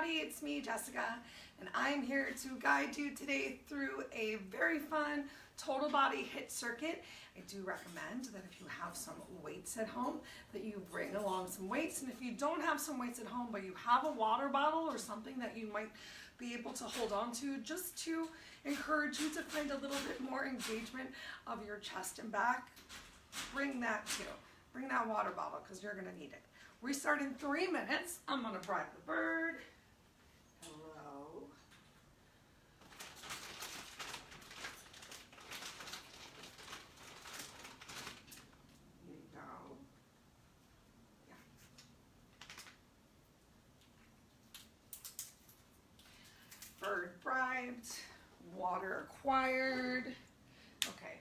everybody, it's me, Jessica, and I'm here to guide you today through a very fun total body HIIT circuit. I do recommend that if you have some weights at home, that you bring along some weights, and if you don't have some weights at home, but you have a water bottle or something that you might be able to hold on to, just to encourage you to find a little bit more engagement of your chest and back, bring that too. Bring that water bottle because you're gonna need it. We start in 3 minutes. I'm gonna bribe the bird. Hello. Here you go. Yeah. Bird bribed, water acquired. Okay.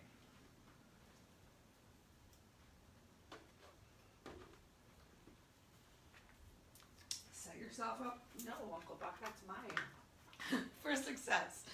Yourself up. No, Uncle Buck, that's mine. For success.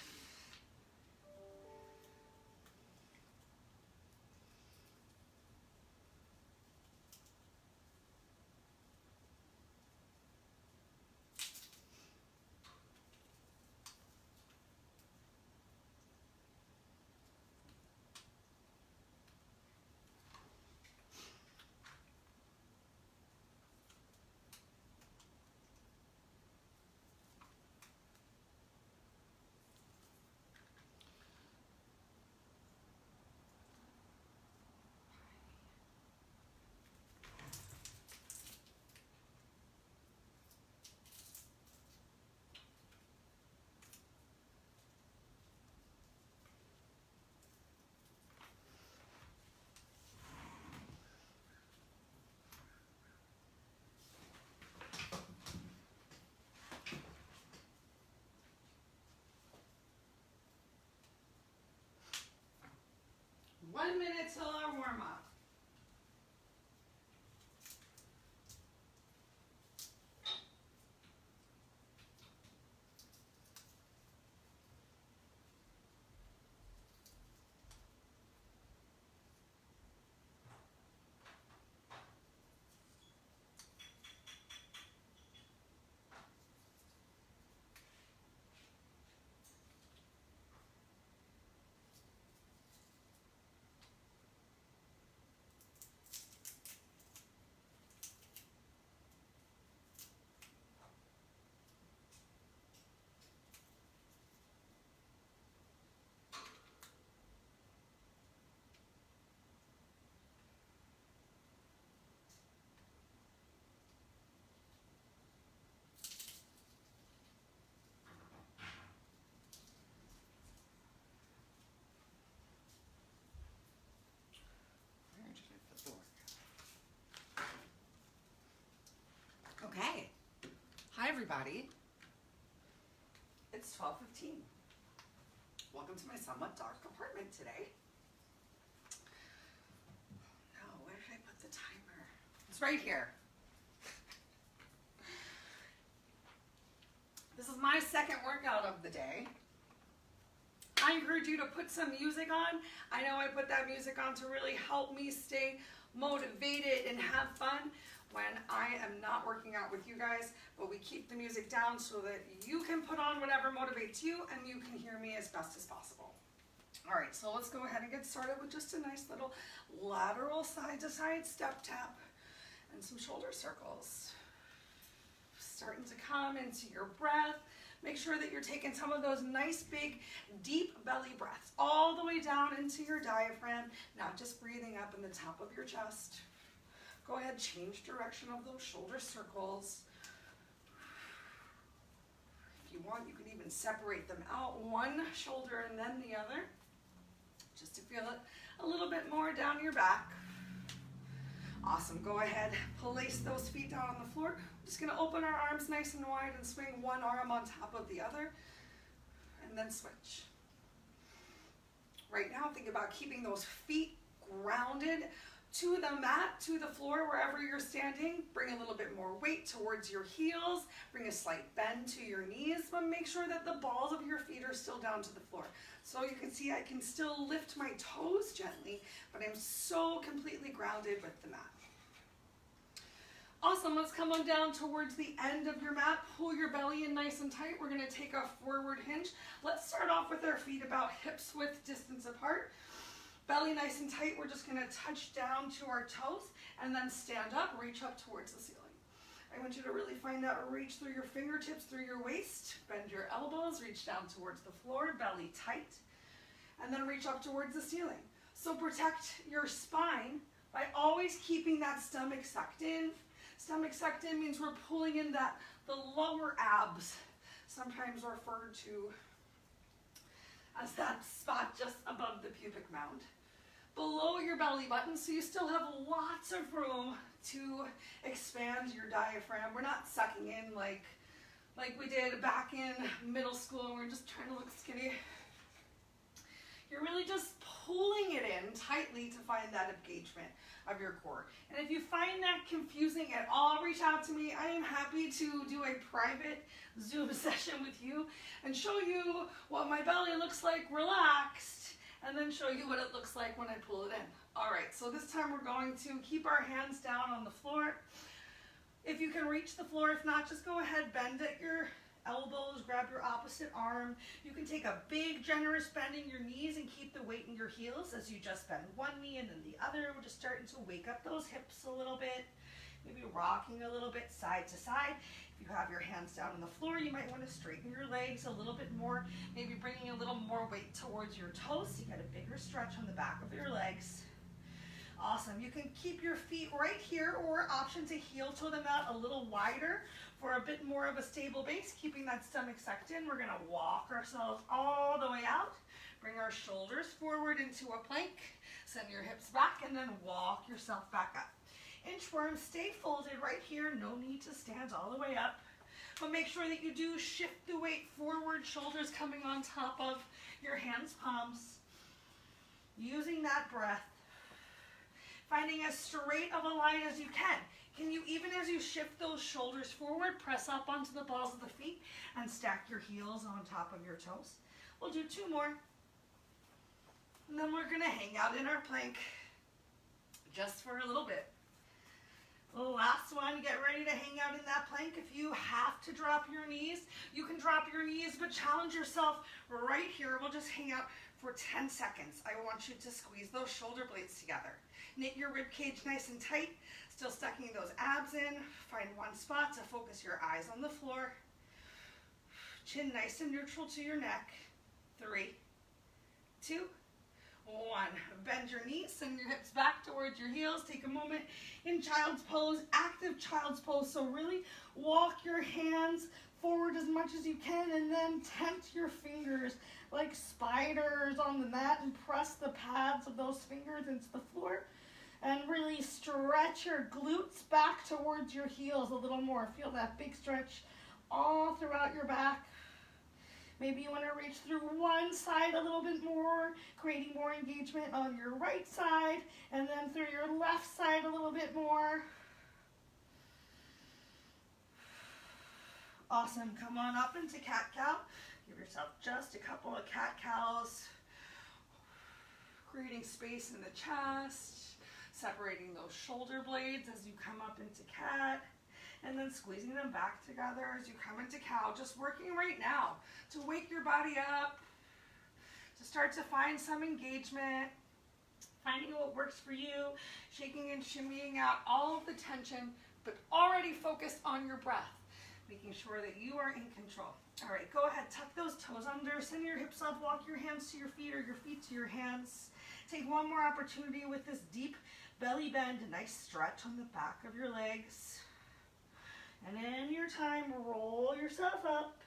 One minute till our warm up. Okay. Hi, everybody. It's 12:15. Welcome to my somewhat dark apartment today. Oh, where did I put the timer? It's right here. This is my second workout of the day. I encourage you to put some music on. I know I put that music on to really help me stay motivated and have fun when I am not working out with you guys, but we keep the music down so that you can put on whatever motivates you and you can hear me as best as possible. All right, so let's go ahead and get started with just a nice little lateral side to side step tap and some shoulder circles. Starting to come into your breath. Make sure that you're taking some of those nice big deep belly breaths all the way down into your diaphragm, not just breathing up in the top of your chest. Go ahead, change direction of those shoulder circles. If you want, you can even separate them out, one shoulder and then the other, just to feel it a little bit more down your back. Awesome, go ahead, place those feet down on the floor. We're just gonna open our arms nice and wide and swing one arm on top of the other, and then switch. Right now, think about keeping those feet grounded to the mat, to the floor, wherever you're standing. Bring a little bit more weight towards your heels. Bring a slight bend to your knees, but make sure that the balls of your feet are still down to the floor. So you can see I can still lift my toes gently, but I'm so completely grounded with the mat. Awesome, let's come on down towards the end of your mat. Pull your belly in nice and tight. We're gonna take a forward hinge. Let's start off with our feet about hips width distance apart. Belly nice and tight. We're just gonna touch down to our toes and then stand up, reach up towards the ceiling. I want you to really find that reach through your fingertips, through your waist. Bend your elbows, reach down towards the floor, belly tight, and then reach up towards the ceiling. So protect your spine by always keeping that stomach sucked in. Stomach sucked in means we're pulling in the lower abs, sometimes referred to as that spot just above the pubic mound. Below your belly button, so you still have lots of room to expand your diaphragm. We're not sucking in like we did back in middle school and we're just trying to look skinny. You're really just pulling it in tightly to find that engagement of your core. And if you find that confusing at all, reach out to me. I am happy to do a private Zoom session with you and show you what my belly looks like relaxed, and then show you what it looks like when I pull it in. All right, so this time we're going to keep our hands down on the floor. If you can reach the floor, if not, just go ahead, bend at your elbows, grab your opposite arm. You can take a big, generous bend in your knees and keep the weight in your heels as you just bend one knee and then the other. We're just starting to wake up those hips a little bit, maybe rocking a little bit side to side. If you have your hands down on the floor, you might want to straighten your legs a little bit more, maybe bringing a little more weight towards your toes so you get a bigger stretch on the back of your legs. Awesome. You can keep your feet right here, or option to heel toe them out a little wider for a bit more of a stable base, keeping that stomach sucked in. We're going to walk ourselves all the way out. Bring our shoulders forward into a plank. Send your hips back and then walk yourself back up. Inchworm, stay folded right here. No need to stand all the way up. But make sure that you do shift the weight forward, shoulders coming on top of your hands, palms. Using that breath. Finding as straight of a line as you can. Can you, even as you shift those shoulders forward, press up onto the balls of the feet and stack your heels on top of your toes? We'll do 2 more. And then we're gonna hang out in our plank just for a little bit. The last one, get ready to hang out in that plank. If you have to drop your knees, you can drop your knees, but challenge yourself right here. We'll just hang out for 10 seconds. I want you to squeeze those shoulder blades together. Knit your rib cage nice and tight, still sucking those abs in. Find one spot to focus your eyes on the floor. Chin nice and neutral to your neck. 3, 2, 1. Bend your knees, send your hips back towards your heels. Take a moment in child's pose, active child's pose. So really walk your hands forward as much as you can and then tent your fingers like spiders on the mat and press the pads of those fingers into the floor. And really stretch your glutes back towards your heels a little more. Feel that big stretch all throughout your back. Maybe you want to reach through one side a little bit more, creating more engagement on your right side, and then through your left side a little bit more. Awesome. Come on up into cat-cow. Give yourself just a couple of cat-cows, creating space in the chest. Separating those shoulder blades as you come up into cat, and then squeezing them back together as you come into cow. Just working right now to wake your body up, to start to find some engagement, finding what works for you, shaking and shimmying out all of the tension, but already focused on your breath, making sure that you are in control. All right, go ahead, tuck those toes under, send your hips up, walk your hands to your feet or your feet to your hands. Take one more opportunity with this deep belly bend, a nice stretch on the back of your legs. And in your time, roll yourself up.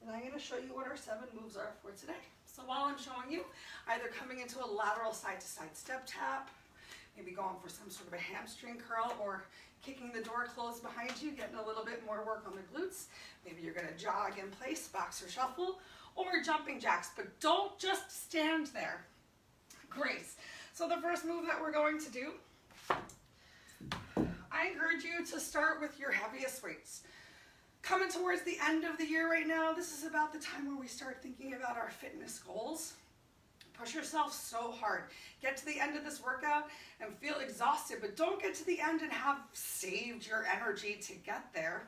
And I'm going to show you what our 7 moves are for today. So while I'm showing you, either coming into a lateral side-to-side step tap, maybe going for some sort of a hamstring curl, or kicking the door closed behind you, getting a little bit more work on the glutes. Maybe you're going to jog in place, boxer shuffle, or jumping jacks, but don't just stand there. Grace. So the first move that we're going to do, I encourage you to start with your heaviest weights. Coming towards the end of the year right now, this is about the time where we start thinking about our fitness goals. Push yourself so hard. Get to the end of this workout and feel exhausted, but don't get to the end and have saved your energy to get there.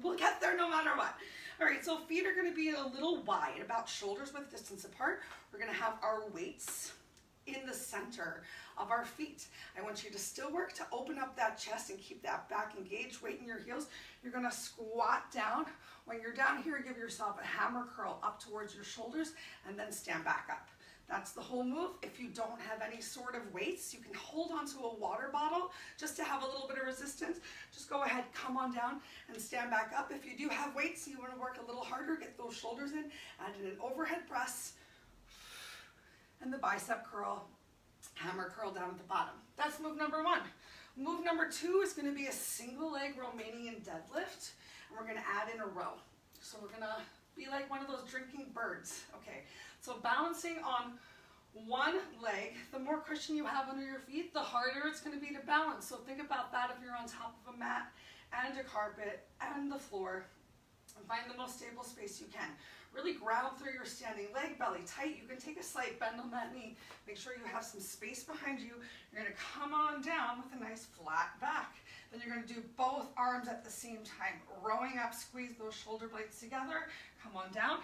We'll get there no matter what. All right, so feet are gonna be a little wide, about shoulders width distance apart. We're gonna have our weights in the center of our feet. I want you to still work to open up that chest and keep that back engaged, weight in your heels. You're gonna squat down. When you're down here, give yourself a hammer curl up towards your shoulders and then stand back up. That's the whole move. If you don't have any sort of weights, you can hold onto a water bottle just to have a little bit of resistance. Just go ahead, come on down and stand back up. If you do have weights, you want to work a little harder, get those shoulders in, add in an overhead press and the bicep curl, hammer curl down at the bottom. That's move number one. Move number two is going to be a single leg Romanian deadlift, and we're going to add in a row. So we're going to be like one of those drinking birds. Okay, so balancing on one leg, the more cushion you have under your feet, the harder it's going to be to balance. So think about that if you're on top of a mat and a carpet and the floor, and find the most stable space you can. Really ground through your standing leg, belly tight. You can take a slight bend on that knee. Make sure you have some space behind you. You're going to come on down with a nice flat back. Then you're going to do both arms at the same time. Rowing up, squeeze those shoulder blades together. Come on down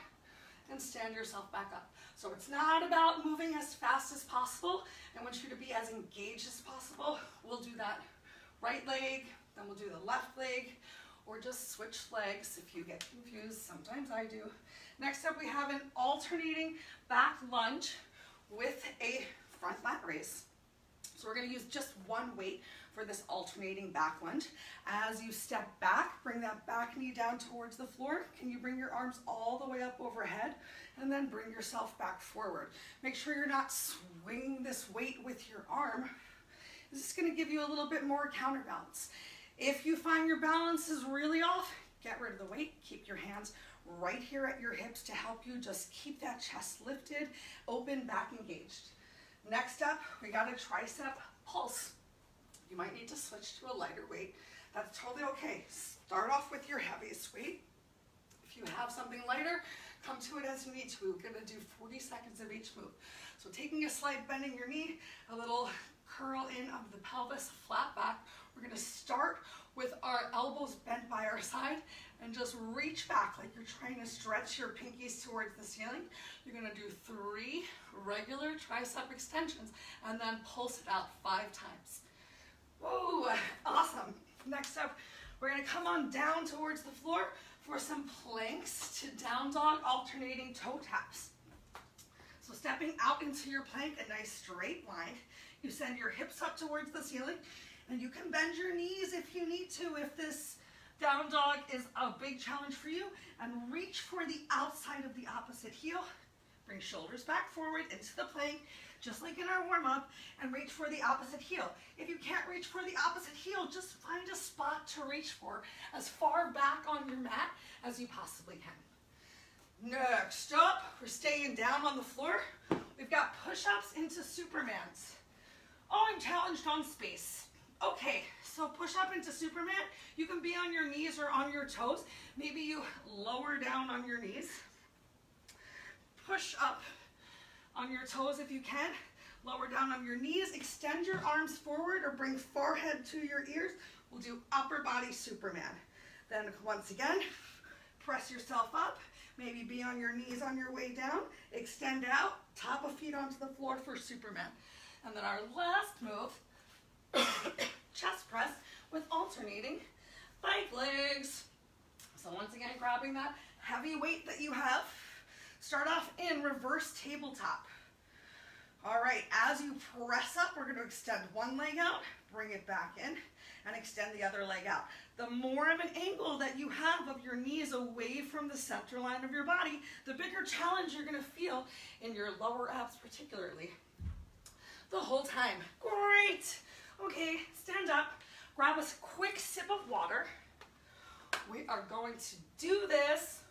and stand yourself back up. So it's not about moving as fast as possible. I want you to be as engaged as possible. We'll do that right leg, then we'll do the left leg, or just switch legs if you get confused. Sometimes I do. Next up, we have an alternating back lunge with a front lat raise. So we're going to use just one weight for this alternating back lunge. As you step back, bring that back knee down towards the floor. Can you bring your arms all the way up overhead? And then bring yourself back forward. Make sure you're not swinging this weight with your arm. This is going to give you a little bit more counterbalance. If you find your balance is really off, get rid of the weight. Keep your hands right here at your hips to help you just keep that chest lifted, open, back engaged. Next up, we got a tricep pulse. You might need to switch to a lighter weight. That's totally okay. Start off with your heaviest weight. If you have something lighter, come to it as you need to. We're gonna do 40 seconds of each move. So taking a slight bend in your knee, a little curl in of the pelvis, flat back. We're gonna start with our elbows bent by our side and just reach back like you're trying to stretch your pinkies towards the ceiling. You're gonna do 3 regular tricep extensions and then pulse it out 5 times. Whoa, awesome. Next up, we're gonna come on down towards the floor for some planks to down dog, alternating toe taps. So stepping out into your plank, a nice straight line. You send your hips up towards the ceiling, and you can bend your knees if you need to, if this down dog is a big challenge for you, and reach for the outside of the opposite heel. Bring shoulders back forward into the plank, just like in our warm-up, and reach for the opposite heel. If you can't reach for the opposite heel, just find a spot to reach for as far back on your mat as you possibly can. Next up, we're staying down on the floor. We've got push-ups into Supermans. Oh, I'm challenged on space. Okay, so push up into Superman. You can be on your knees or on your toes. Maybe you lower down on your knees. Push up on your toes if you can. Lower down on your knees. Extend your arms forward or bring forehead to your ears. We'll do upper body Superman. Then once again, press yourself up. Maybe be on your knees on your way down. Extend out. Top of feet onto the floor for Superman. And then our last move, chest press with alternating bike legs. So once again, grabbing that heavy weight that you have. Start off in reverse tabletop. All right, as you press up, we're going to extend one leg out, bring it back in, and extend the other leg out. The more of an angle that you have of your knees away from the center line of your body, the bigger challenge you're going to feel in your lower abs particularly. The whole time. Great. Okay, stand up, grab a quick sip of water. We are going to do this.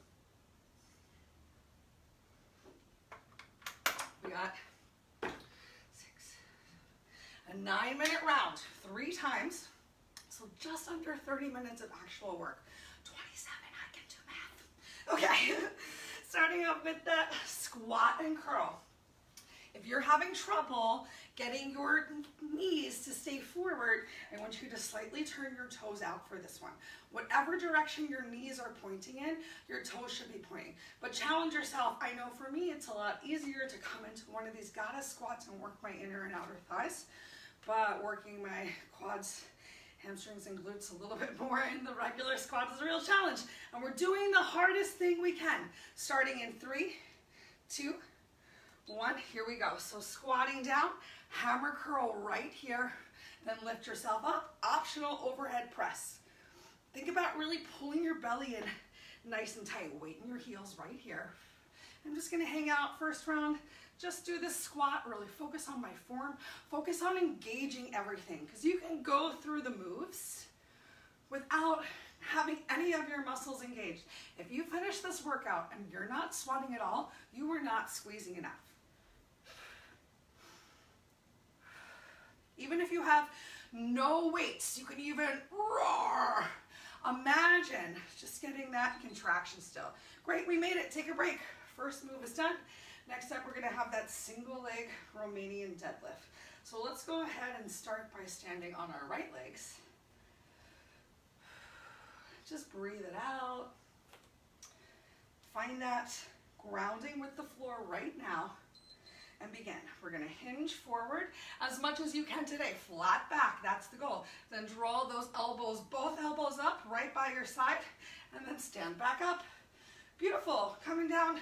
We got 6, a 9-minute round, 3 times. So just under 30 minutes of actual work. 27, I can do math. Okay, starting off with the squat and curl. If you're having trouble getting your knees to stay forward, I want you to slightly turn your toes out for this one. Whatever direction your knees are pointing in, your toes should be pointing. But challenge yourself. I know for me, it's a lot easier to come into one of these goddess squats and work my inner and outer thighs, but working my quads, hamstrings, and glutes a little bit more in the regular squat is a real challenge. And we're doing the hardest thing we can. Starting in 3, 2, 1, here we go. So squatting down, hammer curl right here, then lift yourself up, optional overhead press. Think about really pulling your belly in nice and tight, weighting your heels right here. I'm just gonna hang out first round, just do this squat, really focus on my form, focus on engaging everything, because you can go through the moves without having any of your muscles engaged. If you finish this workout and you're not sweating at all, you are not squeezing enough. Even if you have no weights, you can even roar. Imagine just getting that contraction still. Great, we made it. Take a break. First move is done. Next up, we're gonna have that single leg Romanian deadlift. So let's go ahead and start by standing on our right legs. Just breathe it out. Find that grounding with the floor right now. And begin. We're going to hinge forward as much as you can today. Flat back, that's the goal. Then draw those elbows, both elbows up right by your side, and then stand back up. Beautiful. Coming down.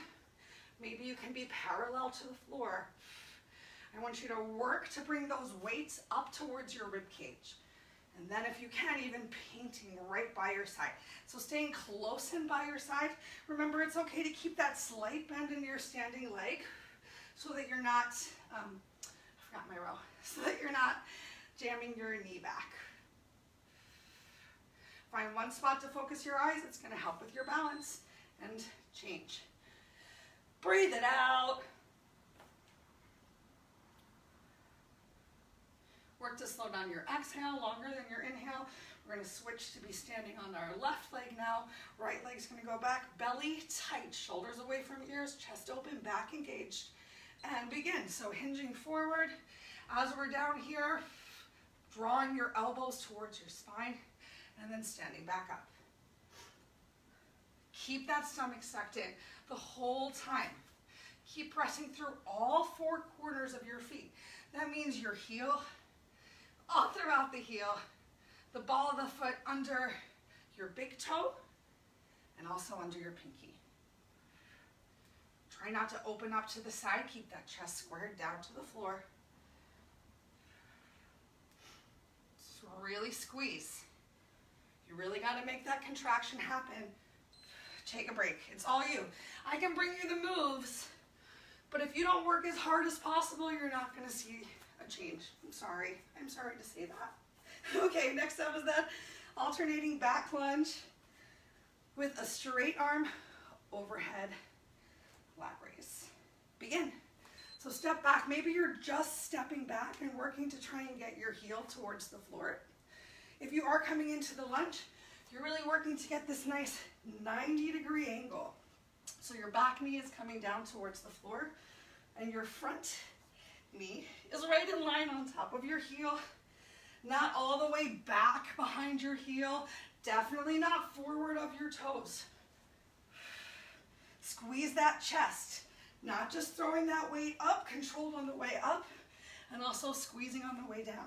Maybe you can be parallel to the floor. I want you to work to bring those weights up towards your rib cage. And then if you can, even painting right by your side. So staying close in by your side. Remember, it's okay to keep that slight bend in your standing leg, so that you're not, I forgot my row, so that you're not jamming your knee back. Find one spot to focus your eyes. It's going to help with your balance, and change. Breathe it out. Work to slow down your exhale longer than your inhale. We're going to switch to be standing on our left leg now. Right leg's going to go back, belly tight, shoulders away from ears, chest open, back engaged. And begin. So hinging forward. As we're down here, drawing your elbows towards your spine, and then standing back up. Keep that stomach sucked in the whole time. Keep pressing through all 4 corners of your feet. That means your heel, all throughout the heel, the ball of the foot under your big toe, and also under your pinky. Try not to open up to the side. Keep that chest squared down to the floor. Just really squeeze. You really got to make that contraction happen. Take a break. It's all you. I can bring you the moves, but if you don't work as hard as possible, you're not going to see a change. I'm sorry. I'm sorry to say that. Okay, next up is that alternating back lunge with a straight arm overhead lat raise. Begin. So step back. Maybe you're just stepping back and working to try and get your heel towards the floor. If you are coming into the lunge, you're really working to get this nice 90-degree angle. So your back knee is coming down towards the floor, and your front knee is right in line on top of your heel. Not all the way back behind your heel. Definitely not forward of your toes. Squeeze that chest, not just throwing that weight up, controlled on the way up, and also squeezing on the way down.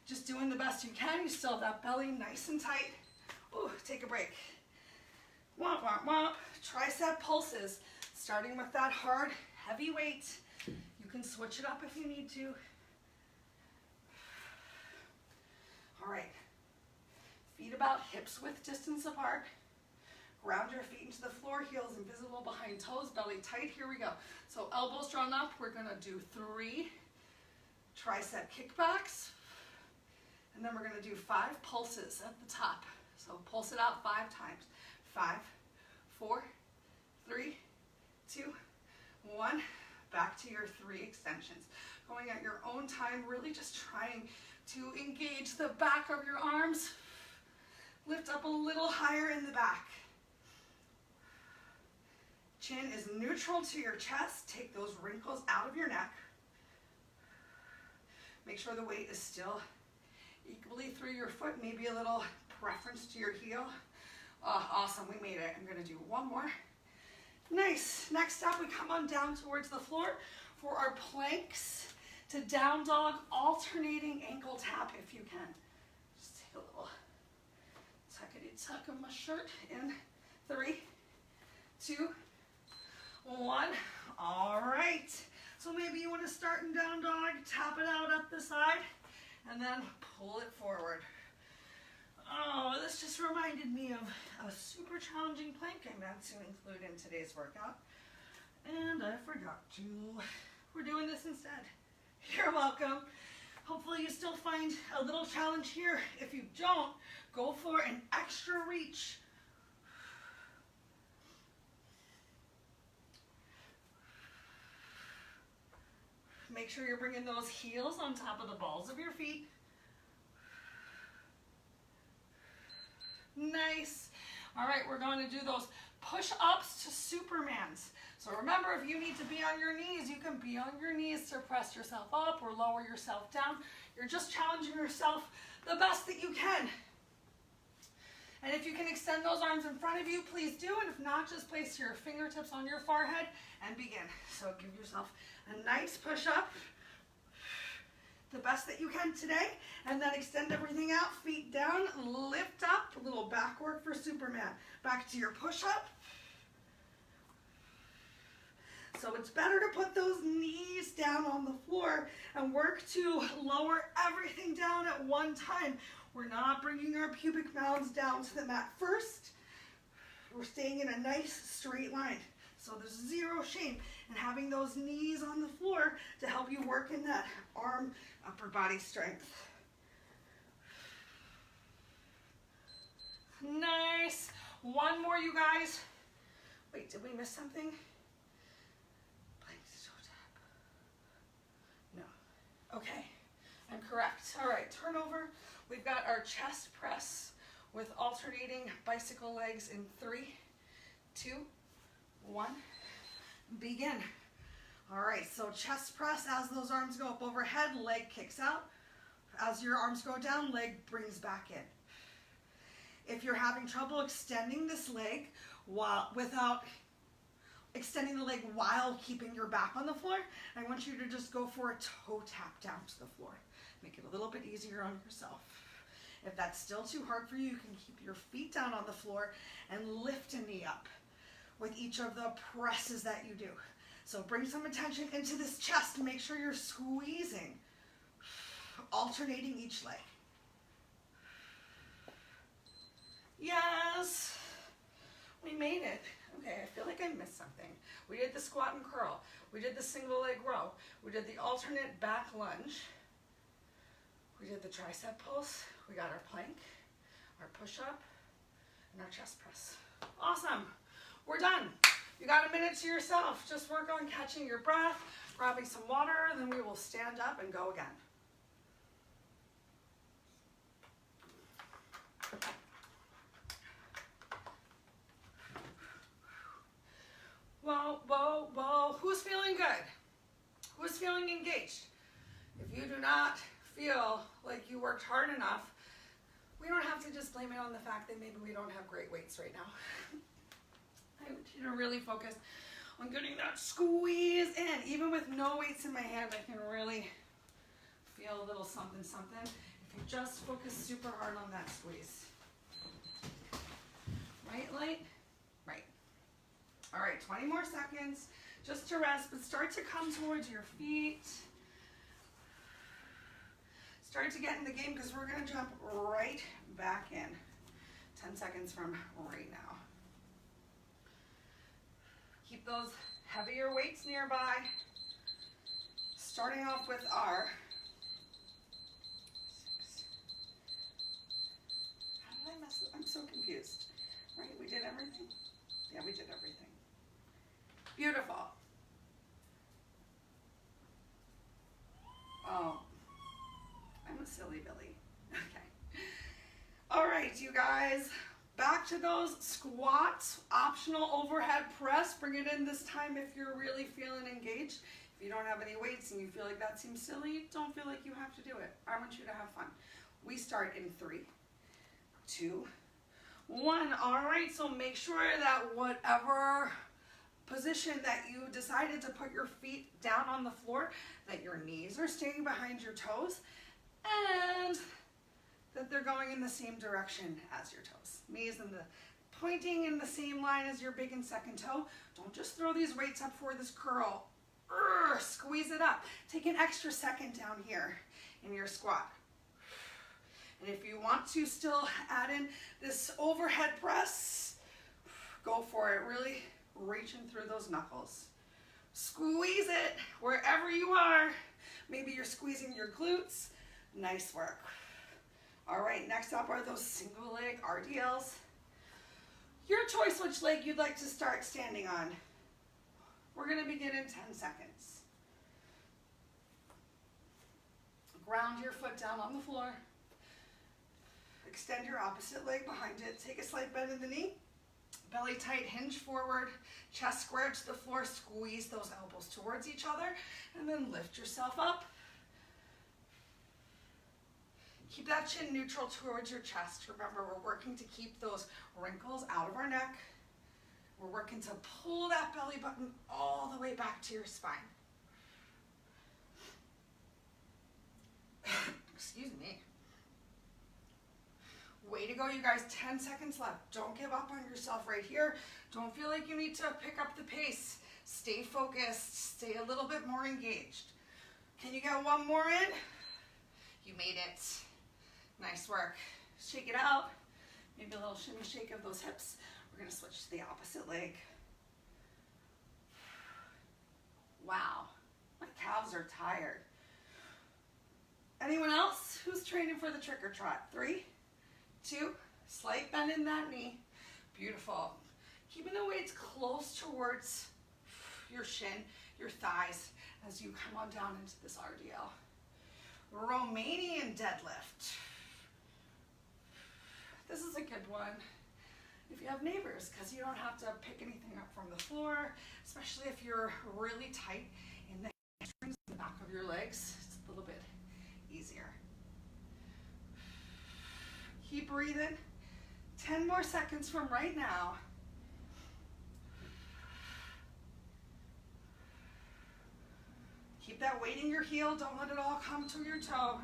Just doing the best you can. You still have that belly nice and tight. Ooh, take a break. Womp, womp, womp. Tricep pulses, starting with that hard, heavy weight. You can switch it up if you need to. All right. Feet about hips width distance apart. Ground your feet into the floor, heels invisible behind toes, belly tight. Here we go. So elbows drawn up. We're going to do 3 tricep kickbacks. And then we're going to do 5 pulses at the top. So pulse it out 5 times. 5, 4, 3, 2, 1. Back to your 3 extensions. Going at your own time, really just trying to engage the back of your arms. Lift up a little higher in the back. Chin is neutral to your chest. Take those wrinkles out of your neck. Make sure the weight is still equally through your foot, maybe a little preference to your heel. Oh, awesome, we made it. I'm gonna do one more. Nice. Next up, we come on down towards the floor for our planks to down dog, alternating ankle tap if you can. Just take a little tuckity-tuck of my shirt in 3, 2, 1. All right. So maybe you want to start in down dog, tap it out up the side, and then pull it forward. Oh, this just reminded me of a super challenging plank I meant to include in today's workout, and I forgot to. We're doing this instead. You're welcome. Hopefully you still find a little challenge here. If you don't, go for an extra reach. Make sure you're bringing those heels on top of the balls of your feet. Nice. All right, we're going to do those push-ups to Supermans. So remember, if you need to be on your knees, you can be on your knees to press yourself up or lower yourself down. You're just challenging yourself the best that you can. And if you can extend those arms in front of you, please do. And if not, just place your fingertips on your forehead and begin. So give yourself a nice push-up, the best that you can today, and then extend everything out, feet down, lift up, a little back work for Superman. Back to your push-up. So it's better to put those knees down on the floor and work to lower everything down at one time. We're not bringing our pubic mounds down to the mat first. We're staying in a nice straight line. So there's zero shame in having those knees on the floor to help you work in that arm, upper body strength. Nice. One more, you guys. Wait, did we miss something? No. Okay, I'm correct. All right, turn over. We've got our chest press with alternating bicycle legs in 3, 2, 1. Begin. All right, so chest press as those arms go up overhead, leg kicks out. As your arms go down, leg brings back in. If you're having trouble extending this leg without extending the leg while keeping your back on the floor, I want you to just go for a toe tap down to the floor. Make it a little bit easier on yourself. If that's still too hard for you, you can keep your feet down on the floor and lift a knee up with each of the presses that you do. So bring some attention into this chest. Make sure you're squeezing, alternating each leg. Yes, we made it. Okay, I feel like I missed something. We did the squat and curl. We did the single leg row. We did the alternate back lunge. We did the tricep pulse. We got our plank, our push-up, and our chest press. Awesome. We're done. You got a minute to yourself. Just work on catching your breath, grabbing some water, then we will stand up and go again. Whoa, whoa, whoa. Who's feeling good? Who's feeling engaged? If you do not feel like you worked hard enough, we don't have to just blame it on the fact that maybe we don't have great weights right now. I want you to really focus on getting that squeeze in. Even with no weights in my hand, I can really feel a little something, something. If you just focus super hard on that squeeze. Right, light? Right. All right, 20 more seconds just to rest, but start to come towards your feet. Start to get in the game because we're going to jump right back in 10 seconds from right now. Keep those heavier weights nearby. Starting off with our 6. How did I mess it? I'm so confused. Right? We did everything? Yeah, we did everything. Beautiful. Oh, I'm a silly Billy. Okay. All right, you guys. Back to those squats, optional overhead press. Bring it in this time if you're really feeling engaged. If you don't have any weights and you feel like that seems silly, don't feel like you have to do it. I want you to have fun. We start in 3, 2, 1. All right, so make sure that whatever position that you decided to put your feet down on the floor, that your knees are staying behind your toes and that they're going in the same direction as your toes. Knees pointing in the same line as your big and second toe. Don't just throw these weights up for this curl. Squeeze it up. Take an extra second down here in your squat. And if you want to still add in this overhead press, go for it. Really reaching through those knuckles. Squeeze it wherever you are. Maybe you're squeezing your glutes. Nice work. All right, next up are those single leg RDLs. Your choice which leg you'd like to start standing on. We're gonna begin in 10 seconds. Ground your foot down on the floor. Extend your opposite leg behind it. Take a slight bend in the knee. Belly tight, hinge forward. Chest square to the floor. Squeeze those elbows towards each other. And then lift yourself up. Keep that chin neutral towards your chest. Remember, we're working to keep those wrinkles out of our neck. We're working to pull that belly button all the way back to your spine. Excuse me. Way to go, you guys. 10 seconds left. Don't give up on yourself right here. Don't feel like you need to pick up the pace. Stay focused. Stay a little bit more engaged. Can you get one more in? You made it. Nice work. Shake it out. Maybe a little shimmy shake of those hips. We're going to switch to the opposite leg. Wow. My calves are tired. Anyone else who's training for the trick or trot? 3, 2, slight bend in that knee. Beautiful. Keeping the weights close towards your shin, your thighs, as you come on down into this RDL. Romanian deadlift. This is a good one if you have neighbors, because you don't have to pick anything up from the floor, especially if you're really tight in the hamstrings and the back of your legs. It's a little bit easier. Keep breathing. 10 more seconds from right now. Keep that weight in your heel. Don't let it all come to your toe.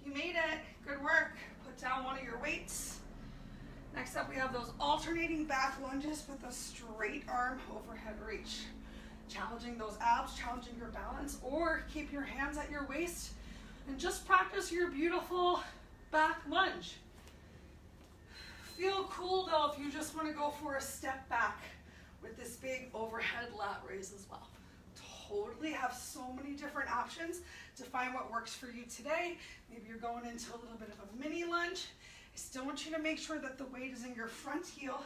You made it. Good work. Put down one of your weights. Next up, we have those alternating back lunges with a straight arm overhead reach. Challenging those abs, challenging your balance, or keep your hands at your waist and just practice your beautiful back lunge. Feel cool though if you just want to go for a step back with this big overhead lat raise as well. Totally have so many different options to find what works for you today. Maybe you're going into a little bit of a mini lunge. I still want you to make sure that the weight is in your front heel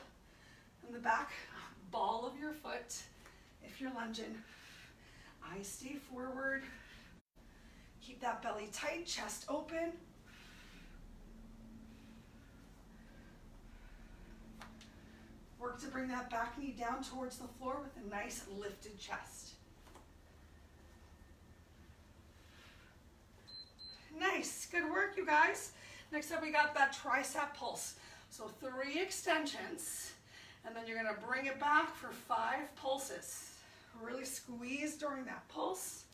and the back ball of your foot if you're lunging. Eyes stay forward. Keep that belly tight, chest open. Work to bring that back knee down towards the floor with a nice lifted chest. Nice, good work, you guys. Next up, we got that tricep pulse. So 3 extensions, and then you're gonna bring it back for 5 pulses. Really squeeze during that pulse.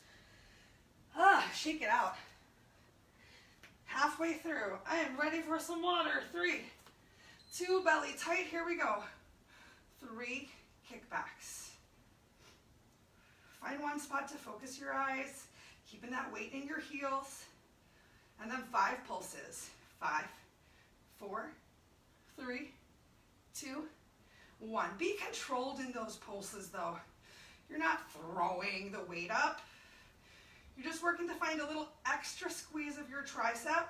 Shake it out. Halfway through, I am ready for some water. 3, 2, belly tight, here we go. 3 kickbacks. Find one spot to focus your eyes, keeping that weight in your heels. And then 5 pulses. 5, 4, 3, 2, 1. Be controlled in those pulses though. You're not throwing the weight up. You're just working to find a little extra squeeze of your tricep.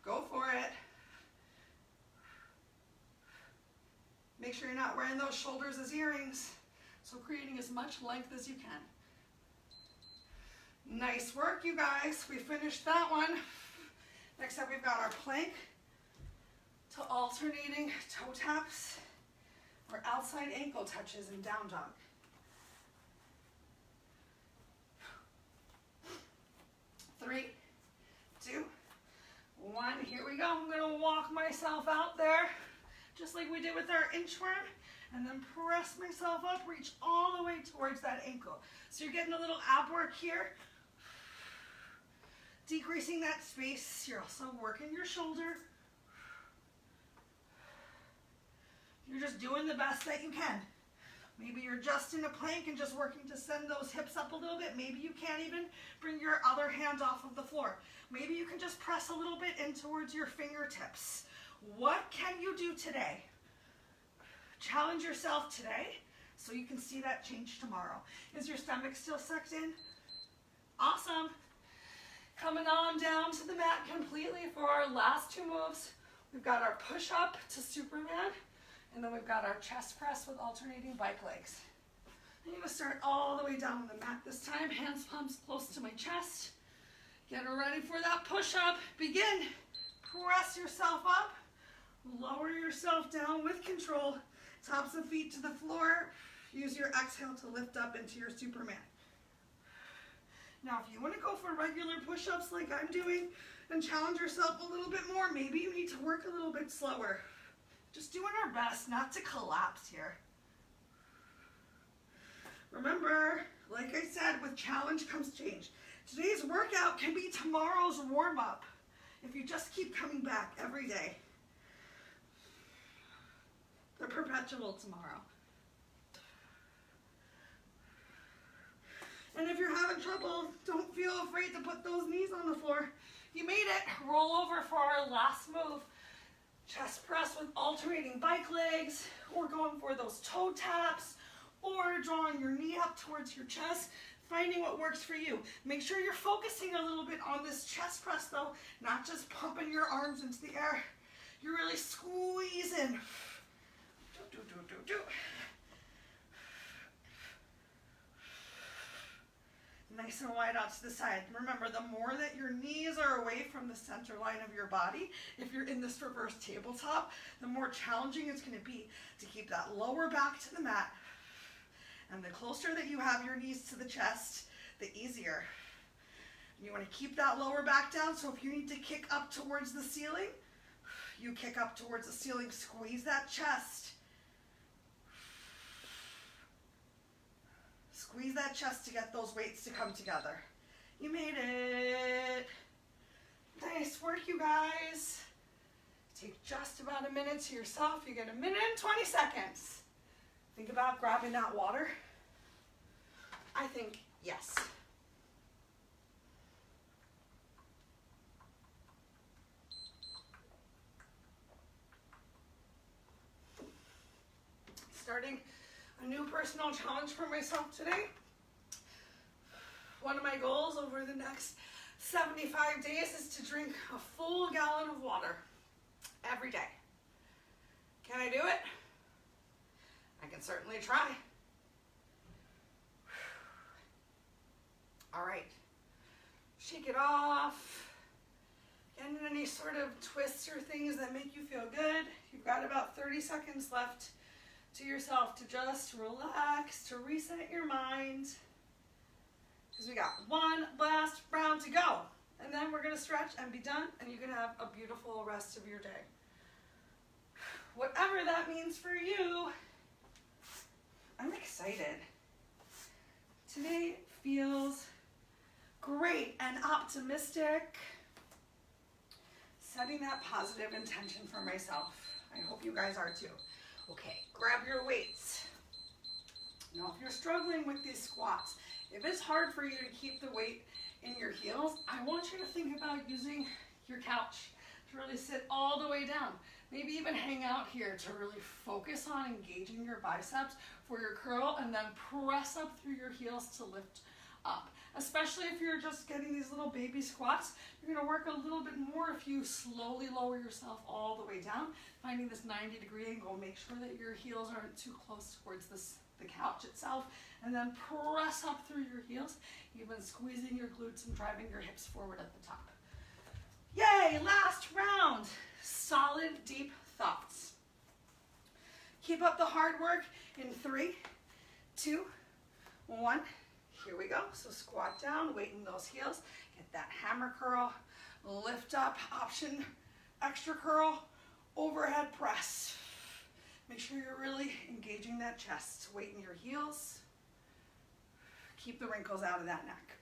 Go for it. Make sure you're not wearing those shoulders as earrings. So creating as much length as you can. Nice work, you guys. We finished that one. Next up, we've got our plank to alternating toe taps or outside ankle touches in down dog. 3, 2, 1. Here we go. I'm going to walk myself out there just like we did with our inchworm, and then press myself up, reach all the way towards that ankle. So you're getting a little ab work here, decreasing that space. You're also working your shoulder. You're just doing the best that you can. Maybe you're just in a plank and just working to send those hips up a little bit. Maybe you can't even bring your other hand off of the floor. Maybe you can just press a little bit in towards your fingertips. What can you do today? Challenge yourself today so you can see that change tomorrow. Is your stomach still sucked in? Awesome. Coming on down to the mat completely for our last 2 moves. We've got our push up to Superman, and then we've got our chest press with alternating bike legs. I'm going to start all the way down on the mat this time. Hands palms close to my chest. Get ready for that push up. Begin. Press yourself up. Lower yourself down with control. Tops of feet to the floor. Use your exhale to lift up into your Superman. Now, if you want to go for regular push-ups like I'm doing and challenge yourself a little bit more, maybe you need to work a little bit slower. Just doing our best not to collapse here. Remember, like I said, with challenge comes change. Today's workout can be tomorrow's warm-up if you just keep coming back every day. The perpetual tomorrow. And if you're having trouble, don't feel afraid to put those knees on the floor. You made it. Roll over for our last move. Chest press with alternating bike legs, or going for those toe taps, or drawing your knee up towards your chest, finding what works for you. Make sure you're focusing a little bit on this chest press though, not just pumping your arms into the air. You're really squeezing. Do. Nice and wide out to the side. Remember, the more that your knees are away from the center line of your body, if you're in this reverse tabletop, the more challenging it's going to be to keep that lower back to the mat. And the closer that you have your knees to the chest, the easier. You want to keep that lower back down, so if you need to kick up towards the ceiling, you kick up towards the ceiling, squeeze that chest. Squeeze that chest to get those weights to come together. You made it. Nice work, you guys. Take just about a minute to yourself. You get a minute and 20 seconds. Think about grabbing that water. I think yes. Starting a new personal challenge for myself today. One of my goals over the next 75 days is to drink a full gallon of water every day. Can I do it? I can certainly try. All right. Shake it off. And any sort of twists or things that make you feel good. You've got about 30 seconds left to yourself to just relax, to reset your mind. Because we got one last round to go. And then we're going to stretch and be done, and you can have a beautiful rest of your day. Whatever that means for you. I'm excited. Today feels great and optimistic. Setting that positive intention for myself. I hope you guys are too. Okay, grab your weights. Now, if you're struggling with these squats, if it's hard for you to keep the weight in your heels, I want you to think about using your couch to really sit all the way down. Maybe even hang out here to really focus on engaging your biceps for your curl, and then press up through your heels to lift up. Especially if you're just getting these little baby squats, you're going to work a little bit more if you slowly lower yourself all the way down, finding this 90-degree angle. Make sure that your heels aren't too close towards the couch itself, and then press up through your heels, even squeezing your glutes and driving your hips forward at the top. Yay! Last keep up the hard work in 3, 2, 1. Here we go. So squat down, weight in those heels. Get that hammer curl. Lift up, option, extra curl, overhead press. Make sure you're really engaging that chest. Weight in your heels. Keep the wrinkles out of that neck.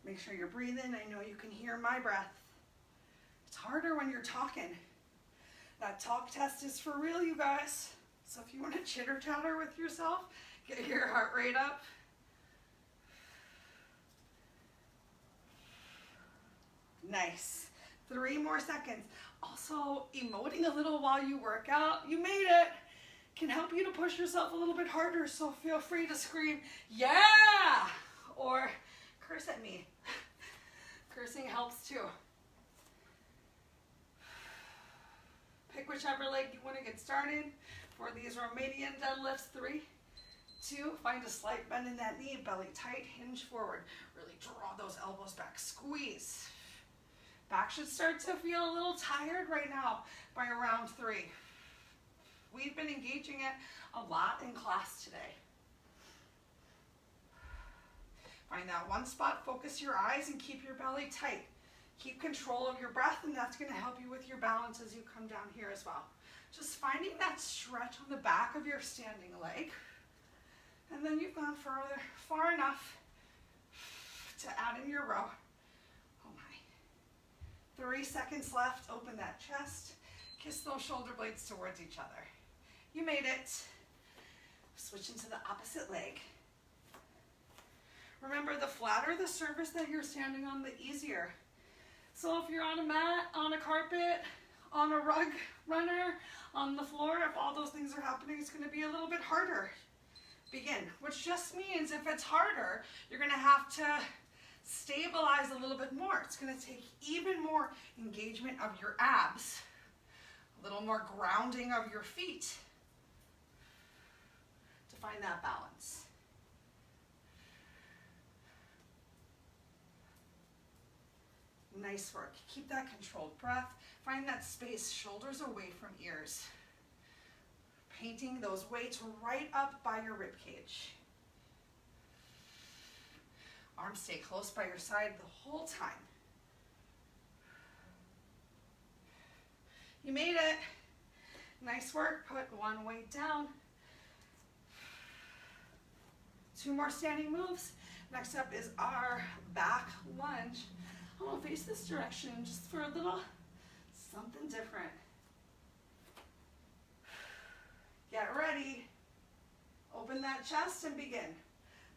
Make sure you're breathing. I know you can hear my breath. It's harder when you're talking. That talk test is for real, you guys. So if you want to chitter chatter with yourself, get your heart rate up. Nice. 3 more seconds. Also, emoting a little while you work out. You made it. Can help you to push yourself a little bit harder, so feel free to scream, yeah! Or curse at me. Cursing helps too. Pick whichever leg you want to get started. For these Romanian deadlifts, 3, 2, find a slight bend in that knee, belly tight, hinge forward. Really draw those elbows back, squeeze. Back should start to feel a little tired right now by around 3. We've been engaging it a lot in class today. Find that one spot, focus your eyes, and keep your belly tight. Keep control of your breath, and that's going to help you with your balance as you come down here as well. Just finding that stretch on the back of your standing leg. And then you've gone far enough to add in your row. Oh my. 3 seconds left. Open that chest. Kiss those shoulder blades towards each other. You made it. Switch into the opposite leg. Remember, the flatter the surface that you're standing on, the easier. So if you're on a mat, on a carpet, on a rug runner, on the floor, if all those things are happening, it's going to be a little bit harder. Begin, which just means if it's harder, you're going to have to stabilize a little bit more. It's going to take even more engagement of your abs, a little more grounding of your feet to find that balance. Nice work. Keep that controlled breath. Find that space, shoulders away from ears. Painting those weights right up by your rib cage. Arms stay close by your side the whole time. You made it. Nice work. Put one weight down. 2 more standing moves. Next up is our back lunge. I'm going to face this direction just for a little something different. Get ready. Open that chest and begin.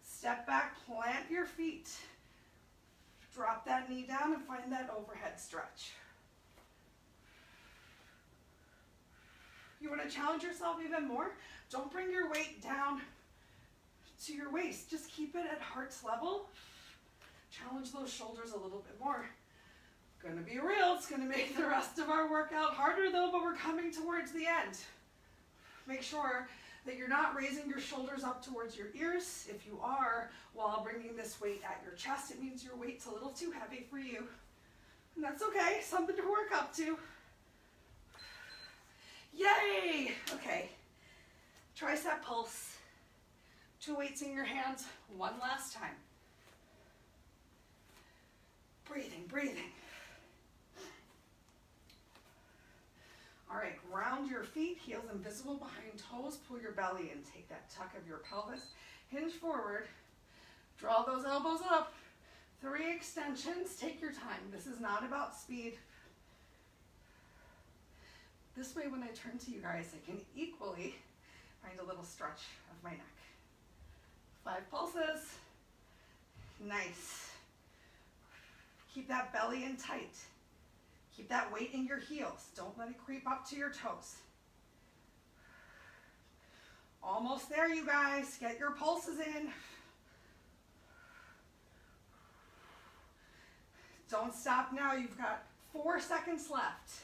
Step back, plant your feet. Drop that knee down and find that overhead stretch. You want to challenge yourself even more? Don't bring your weight down to your waist. Just keep it at heart's level. Challenge those shoulders a little bit more. Gonna be real, it's gonna make the rest of our workout harder though, but we're coming towards the end. Make sure that you're not raising your shoulders up towards your ears. If you are, while bringing this weight at your chest, it means your weight's a little too heavy for you. And that's okay, something to work up to. Yay! Okay, tricep pulse. 2 weights in your hands, one last time. Breathing, breathing. All right, ground your feet, heels invisible behind toes. Pull your belly in, take that tuck of your pelvis. Hinge forward, draw those elbows up. 3 extensions, take your time. This is not about speed. This way, when I turn to you guys, I can equally find a little stretch of my neck. 5 pulses. Nice. Keep that belly in tight. Keep that weight in your heels. Don't let it creep up to your toes. Almost there, you guys. Get your pulses in. Don't stop now. You've got 4 seconds left.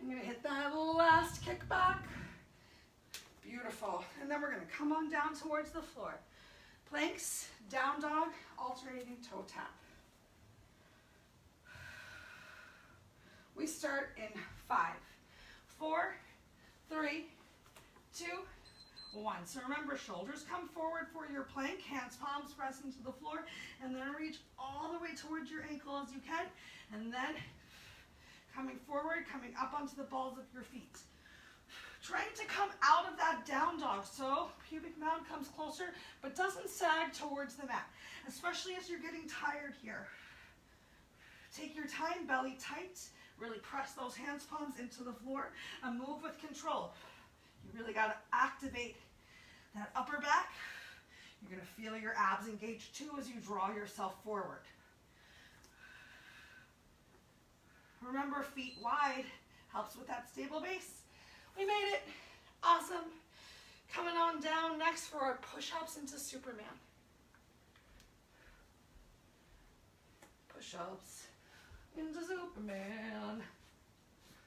I'm going to hit that last kickback. Beautiful. And then we're going to come on down towards the floor. Planks, down dog, alternating toe tap. We start in 5, 4, 3, 2, 1. So remember, shoulders come forward for your plank, hands, palms press into the floor, and then reach all the way towards your ankle as you can, and then coming forward, coming up onto the balls of your feet. Trying to come out of that down dog, so pubic mound comes closer, but doesn't sag towards the mat, especially as you're getting tired here. Take your time, belly tight, really press those hands, palms into the floor, and move with control. You really got to activate that upper back. You're going to feel your abs engage too as you draw yourself forward. Remember, feet wide helps with that stable base. We made it. Awesome. Coming on down next for our push-ups into Superman. Push-ups into Superman.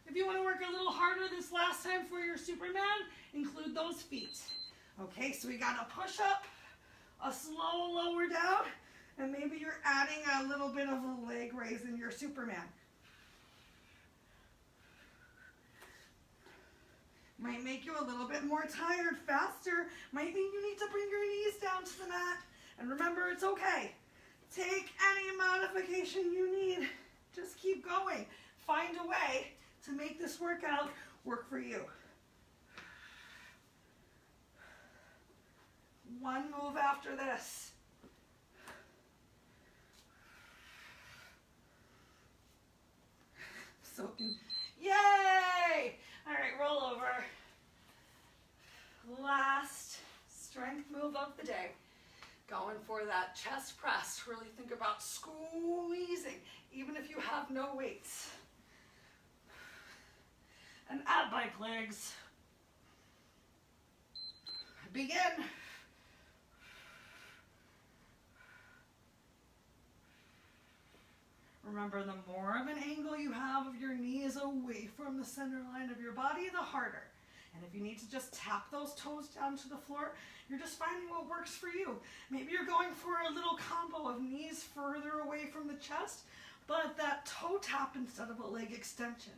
If you want to work a little harder this last time for your Superman, include those feet. Okay, so we got a push-up, a slow lower down, and maybe you're adding a little bit of a leg raise in your Superman. Might make you a little bit more tired, faster. Might mean you need to bring your knees down to the mat. And remember, it's okay. Take any modification you need. Just keep going. Find a way to make this workout work for you. One move after this. Yay! All right, roll over. Last strength move of the day. Going for that chest press. Really think about squeezing, even if you have no weights. And ab bike legs. Begin. Remember, the more of an angle you have of your knees away from the center line of your body, the harder. And if you need to just tap those toes down to the floor, you're just finding what works for you. Maybe you're going for a little combo of knees further away from the chest, but that toe tap instead of a leg extension.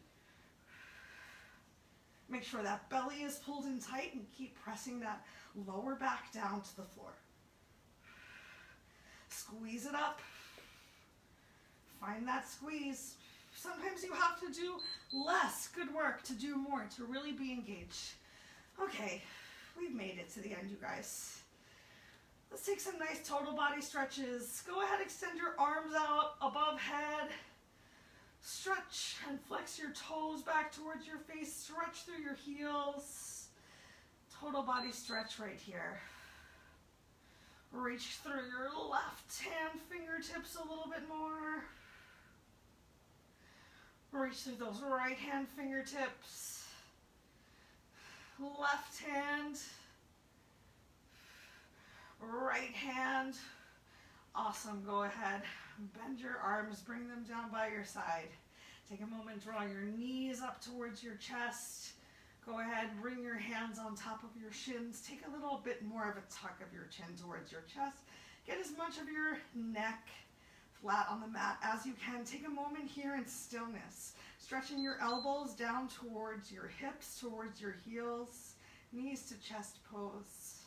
Make sure that belly is pulled in tight and keep pressing that lower back down to the floor. Squeeze it up. Find that squeeze. Sometimes you have to do less good work to do more, to really be engaged. Okay, we've made it to the end, you guys. Let's take some nice total body stretches. Go ahead, extend your arms out above head. Stretch and flex your toes back towards your face. Stretch through your heels. Total body stretch right here. Reach through your left hand fingertips a little bit more. Reach through those right hand fingertips. Left hand. Right hand. Awesome. Go ahead. Bend your arms. Bring them down by your side. Take a moment. Draw your knees up towards your chest. Go ahead. Bring your hands on top of your shins. Take a little bit more of a tuck of your chin towards your chest. Get as much of your neck flat on the mat as you can. Take a moment here in stillness. Stretching your elbows down towards your hips, towards your heels. Knees to chest pose.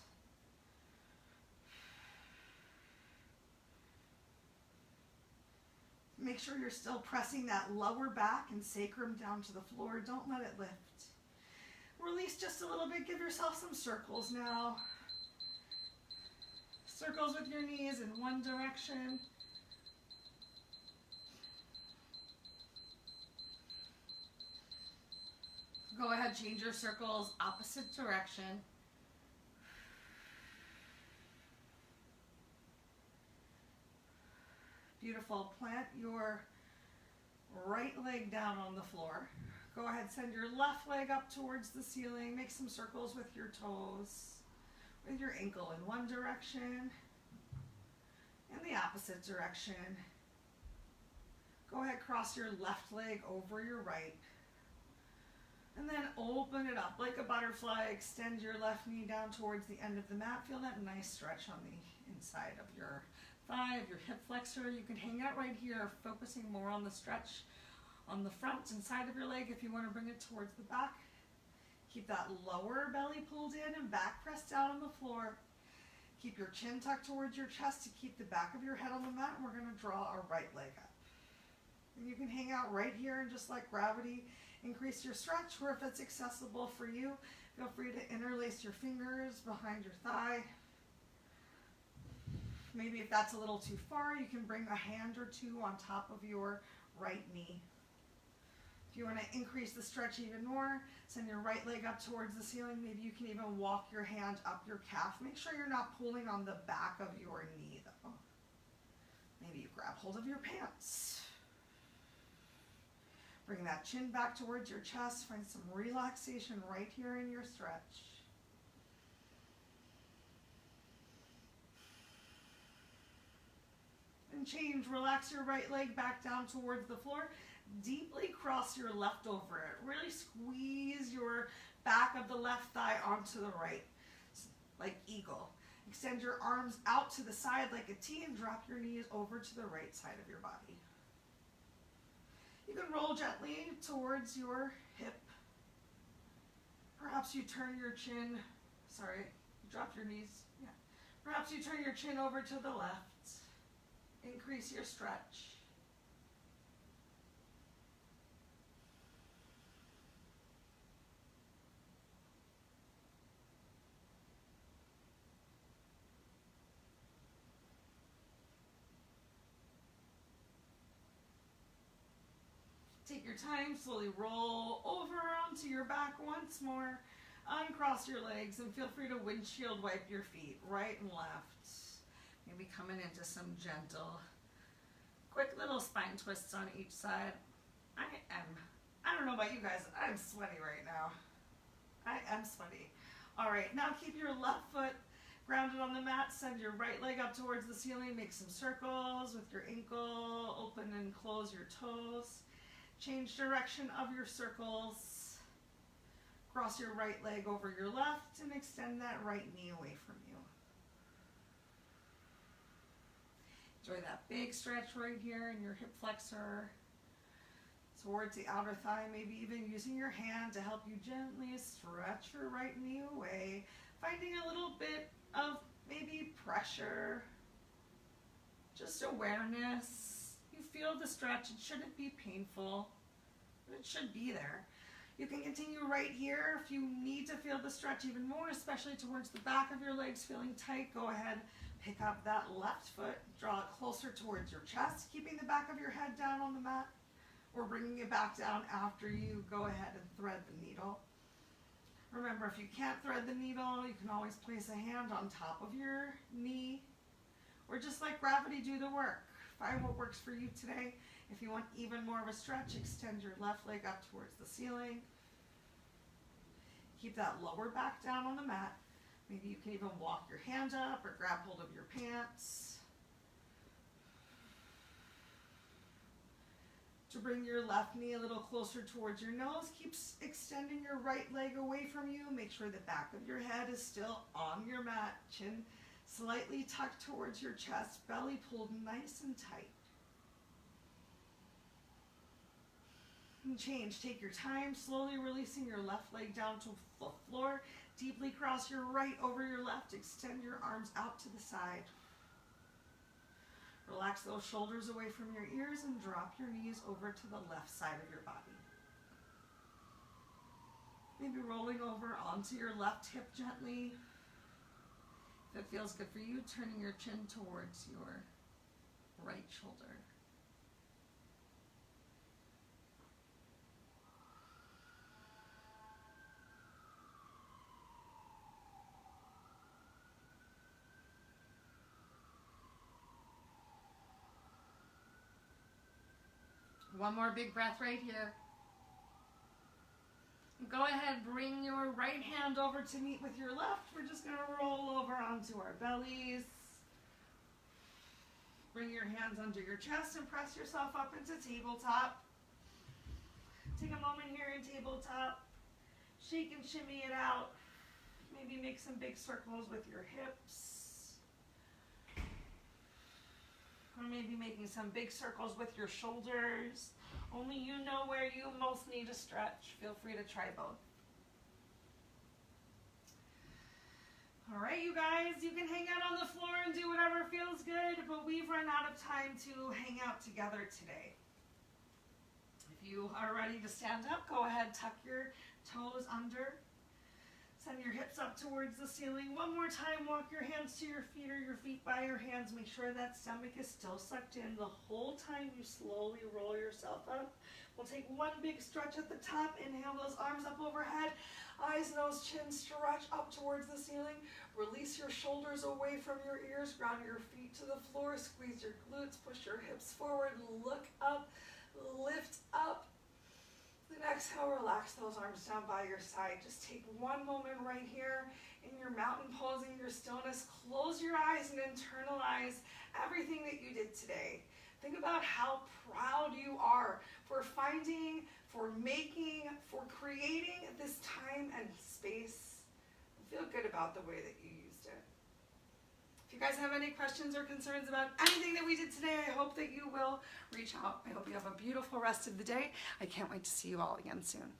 Make sure you're still pressing that lower back and sacrum down to the floor. Don't let it lift. Release just a little bit. Give yourself some circles now. Circles with your knees in one direction. Go ahead, change your circles, opposite direction. Beautiful. Plant your right leg down on the floor. Go ahead, send your left leg up towards the ceiling. Make some circles with your toes, with your ankle in one direction and the opposite direction. Go ahead, cross your left leg over your right. And then open it up like a butterfly. Extend your left knee down towards the end of the mat. Feel that nice stretch on the inside of your thigh, of your hip flexor. You can hang out right here, focusing more on the stretch on the front and side of your leg if you want to bring it towards the back. Keep that lower belly pulled in and back pressed down on the floor. Keep your chin tucked towards your chest to keep the back of your head on the mat, and we're going to draw our right leg up. And you can hang out right here and just let gravity increase your stretch, or if it's accessible for you, feel free to interlace your fingers behind your thigh. Maybe if that's a little too far, you can bring a hand or two on top of your right knee. If you want to increase the stretch even more, send your right leg up towards the ceiling. Maybe you can even walk your hand up your calf. Make sure you're not pulling on the back of your knee though. Maybe you grab hold of your pants. Bring that chin back towards your chest. Find some relaxation right here in your stretch. And change. Relax your right leg back down towards the floor. Deeply cross your left over it. Really squeeze your back of the left thigh onto the right, like eagle. Extend your arms out to the side like a T and drop your knees over to the right side of your body. You can roll gently towards your hip. Perhaps you turn your chin, drop your knees. Yeah. Perhaps you turn your chin over to the left. Increase your stretch. Take your time, slowly roll over onto your back once more. Uncross your legs and feel free to windshield wipe your feet, right and left. Maybe coming into some gentle, quick little spine twists on each side. I don't know about you guys, I'm sweaty right now. I am sweaty. All right, now keep your left foot grounded on the mat. Send your right leg up towards the ceiling. Make some circles with your ankle. Open and close your toes. Change direction of your circles. Cross your right leg over your left and extend that right knee away from you. Enjoy that big stretch right here in your hip flexor towards the outer thigh, maybe even using your hand to help you gently stretch your right knee away, finding a little bit of maybe pressure, just awareness. You feel the stretch. It shouldn't be painful, but it should be there. You can continue right here. If you need to feel the stretch even more, especially towards the back of your legs feeling tight, go ahead, pick up that left foot, draw it closer towards your chest, keeping the back of your head down on the mat, or bringing it back down after you go ahead and thread the needle. Remember, if you can't thread the needle, you can always place a hand on top of your knee, or just let gravity do the work. Find what works for you today. If you want even more of a stretch, extend your left leg up towards the ceiling. Keep that lower back down on the mat. Maybe you can even walk your hand up or grab hold of your pants. To bring your left knee a little closer towards your nose, keep extending your right leg away from you. Make sure the back of your head is still on your mat. Chin slightly tucked towards your chest, belly pulled nice and tight. And change. Take your time, slowly releasing your left leg down to the floor. Deeply cross your right over your left. Extend your arms out to the side. Relax those shoulders away from your ears and drop your knees over to the left side of your body. Maybe rolling over onto your left hip gently. If it feels good for you, turning your chin towards your right shoulder. One more big breath right here. Go ahead, bring your right hand over to meet with your left. We're just going to roll over onto our bellies. Bring your hands under your chest and press yourself up into tabletop. Take a moment here in tabletop. Shake and shimmy it out. Maybe make some big circles with your hips. Or maybe making some big circles with your shoulders. Only you know where you most need to stretch. Feel free to try both. All right, you guys, you can hang out on the floor and do whatever feels good, but we've run out of time to hang out together today. If you are ready to stand up, go ahead, tuck your toes under. Send your hips up towards the ceiling. One more time, walk your hands to your feet or your feet by your hands. Make sure that stomach is still sucked in the whole time you slowly roll yourself up. We'll take one big stretch at the top. Inhale those arms up overhead. Eyes, nose, chin, stretch up towards the ceiling. Release your shoulders away from your ears. Ground your feet to the floor. Squeeze your glutes. Push your hips forward. Look up. Lift up. Then exhale, relax those arms down by your side. Just take one moment right here in your mountain pose, in your stillness. Close your eyes and internalize everything that you did today. Think about how proud you are for finding, for making, for creating this time and space. Feel good about the way that you used it. If you guys have any questions or concerns about anything that we did today, I hope that you will reach out. I hope you have a beautiful rest of the day. I can't wait to see you all again soon.